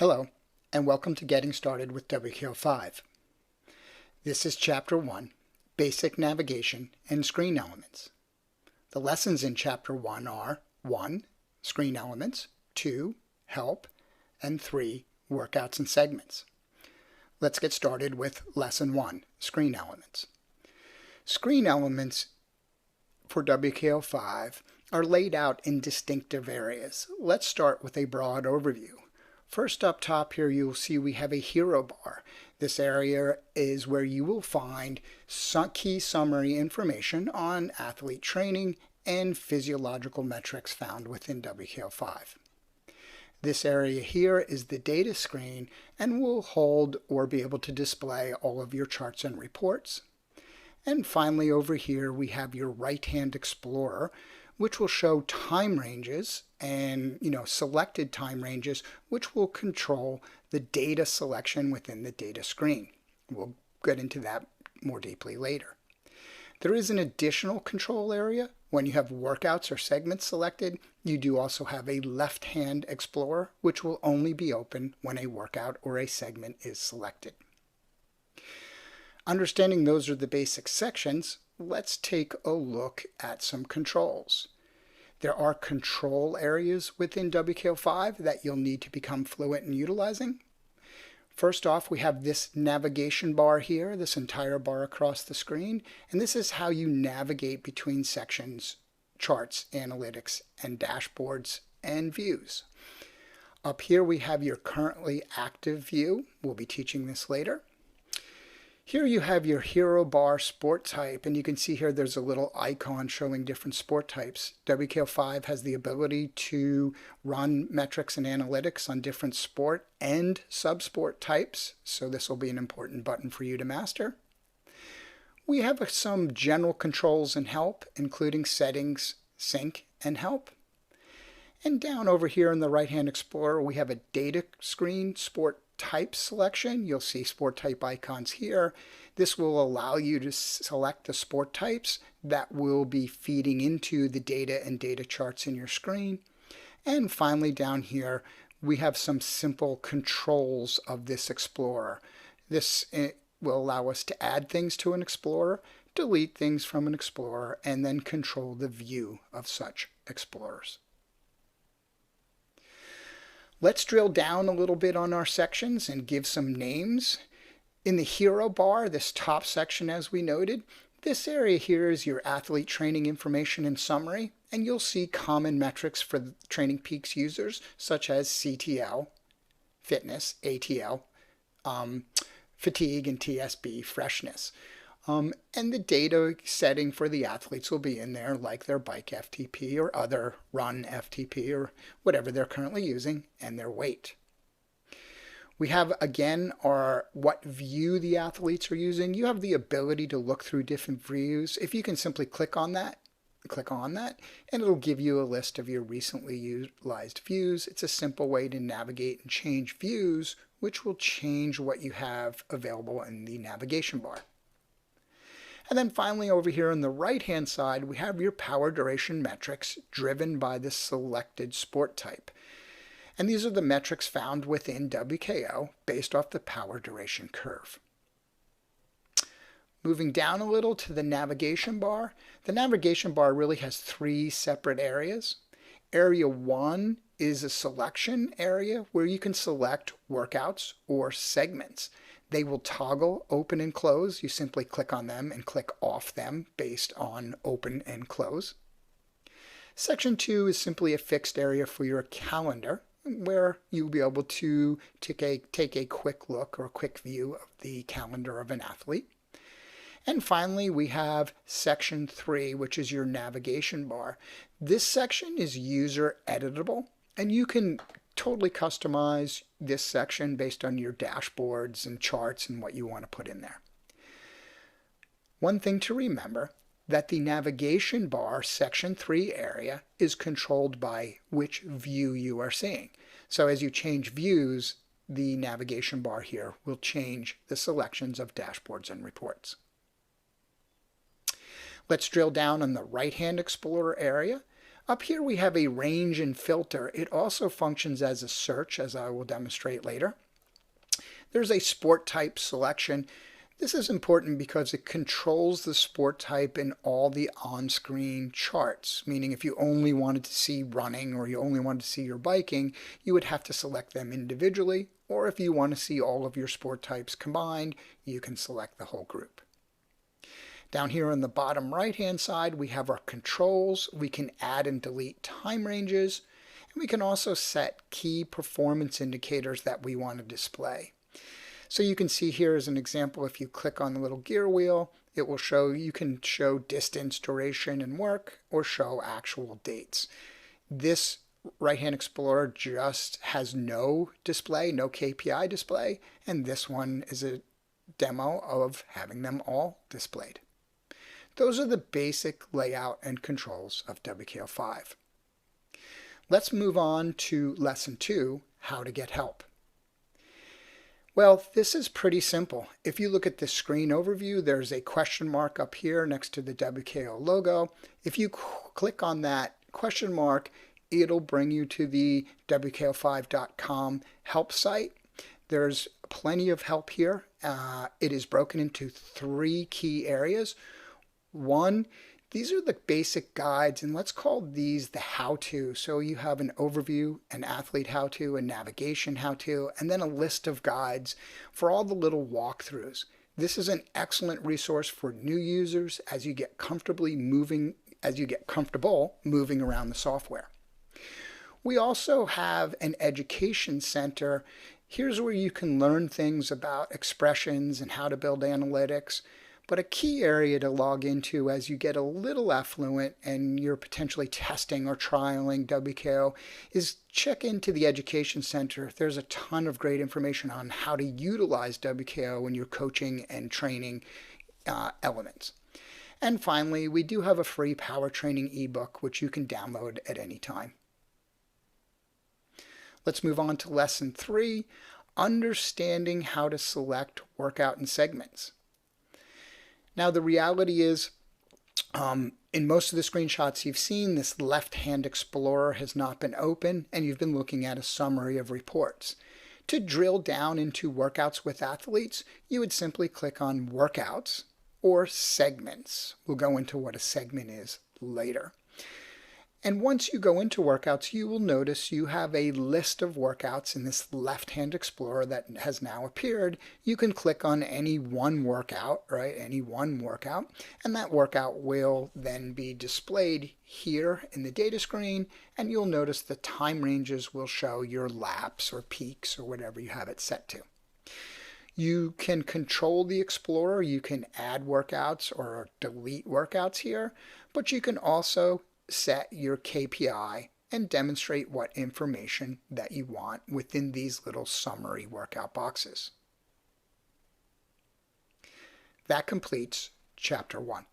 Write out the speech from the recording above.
Hello, and welcome to Getting Started with Wko5. This is Chapter 1, Basic Navigation and Screen Elements. The lessons in Chapter 1 are 1. Screen Elements, 2. Help, and 3. Workouts and Segments. Let's get started with Lesson 1, Screen Elements. Screen elements for Wko5 are laid out in distinctive areas. Let's start with a broad overview. First up top here, you'll see we have a hero bar. This area is where you will find some key summary information on athlete training and physiological metrics found within Wko5. This area here is the data screen and will hold or be able to display all of your charts and reports. And finally over here we have your right-hand explorer, which will show time ranges and selected time ranges, which will control the data selection within the data screen. We'll get into that more deeply later. There is an additional control area. When you have workouts or segments selected, you do also have a left-hand explorer, which will only be open when a workout or a segment is selected. Understanding those are the basic sections, let's take a look at some controls. There are control areas within Wko5 that you'll need to become fluent in utilizing. First off, we have this navigation bar here, this entire bar across the screen, and this is how you navigate between sections, charts, analytics, and dashboards and views. Up here we have your currently active view. We'll be teaching this later. Here you have your hero bar sport type, and you can see here there's a little icon showing different sport types. Wko5 has the ability to run metrics and analytics on different sport and sub-sport types, so this will be an important button for you to master. We have some general controls and help, including settings, sync, and help. And down over here in the right-hand explorer, we have a data screen sport type selection. You'll see sport type icons here. This will allow you to select the sport types that will be feeding into the data and data charts in your screen. And finally down here, we have some simple controls of this explorer. This will allow us to add things to an explorer, delete things from an explorer, and then control the view of such explorers. Let's drill down a little bit on our sections and give some names. In the hero bar, this top section as we noted, this area here is your athlete training information and summary, and you'll see common metrics for the Training Peaks users such as CTL, fitness, ATL, fatigue, and TSB, freshness. And the data setting for the athletes will be in there, like their bike FTP or other run FTP or whatever they're currently using, and their weight. We have again what view the athletes are using. You have the ability to look through different views. If you can simply click on that, and it'll give you a list of your recently utilized views. It's a simple way to navigate and change views, which will change what you have available in the navigation bar. And then finally over here on the right-hand side, we have your power duration metrics driven by the selected sport type. And these are the metrics found within WKO based off the power duration curve. Moving down a little to the navigation bar. The navigation bar really has three separate areas. Area 1 is a selection area where you can select workouts or segments. They will toggle open and close. You simply click on them and click off them based on open and close. Section 2 is simply a fixed area for your calendar where you'll be able to take a quick look or a quick view of the calendar of an athlete. And finally, we have section 3, which is your navigation bar. This section is user editable, and you can totally customize this section based on your dashboards and charts and what you want to put in there. One thing to remember, that the navigation bar section 3 area is controlled by which view you are seeing. So as you change views, the navigation bar here will change the selections of dashboards and reports. Let's drill down on the right-hand explorer area. Up here we have a range and filter. It also functions as a search, as I will demonstrate later. There's a sport type selection. This is important because it controls the sport type in all the on-screen charts, meaning if you only wanted to see running or you only wanted to see your biking, you would have to select them individually, or if you want to see all of your sport types combined, you can select the whole group. Down here on the bottom right-hand side, we have our controls. We can add and delete time ranges, and we can also set key performance indicators that we want to display. So you can see here as an example, if you click on the little gear wheel, it will show, you can show distance, duration, and work, or show actual dates. This right-hand explorer just has no display, no KPI display, and this one is a demo of having them all displayed. Those are the basic layout and controls of WKO5. Let's move on to Lesson 2, How to Get Help. Well, this is pretty simple. If you look at the screen overview, there's a question mark up here next to the WKO logo. If you click on that question mark, it'll bring you to the Wko5.com help site. There's plenty of help here. It is broken into 3 key areas. 1, these are the basic guides, and let's call these the how-to. So you have an overview, an athlete how-to, a navigation how-to, and then a list of guides for all the little walkthroughs. This is an excellent resource for new users as you get comfortable moving around the software. We also have an education center. Here's where you can learn things about expressions and how to build analytics. But a key area to log into as you get a little affluent and you're potentially testing or trialing WKO is check into the Education Center. There's a ton of great information on how to utilize WKO in your coaching and training elements. And finally, we do have a free power training ebook which you can download at any time. Let's move on to Lesson 3, Understanding how to select workout and segments. Now the reality is, in most of the screenshots you've seen, this left-hand explorer has not been open and you've been looking at a summary of reports. To drill down into workouts with athletes, you would simply click on workouts or segments. We'll go into what a segment is later. And once you go into workouts, you will notice you have a list of workouts in this left-hand explorer that has now appeared. You can click on any one workout, right? Any one workout, and that workout will then be displayed here in the data screen, and you'll notice the time ranges will show your laps or peaks or whatever you have it set to. You can control the explorer. You can add workouts or delete workouts here, but you can also set your KPI and demonstrate what information that you want within these little summary workout boxes. That completes Chapter 1.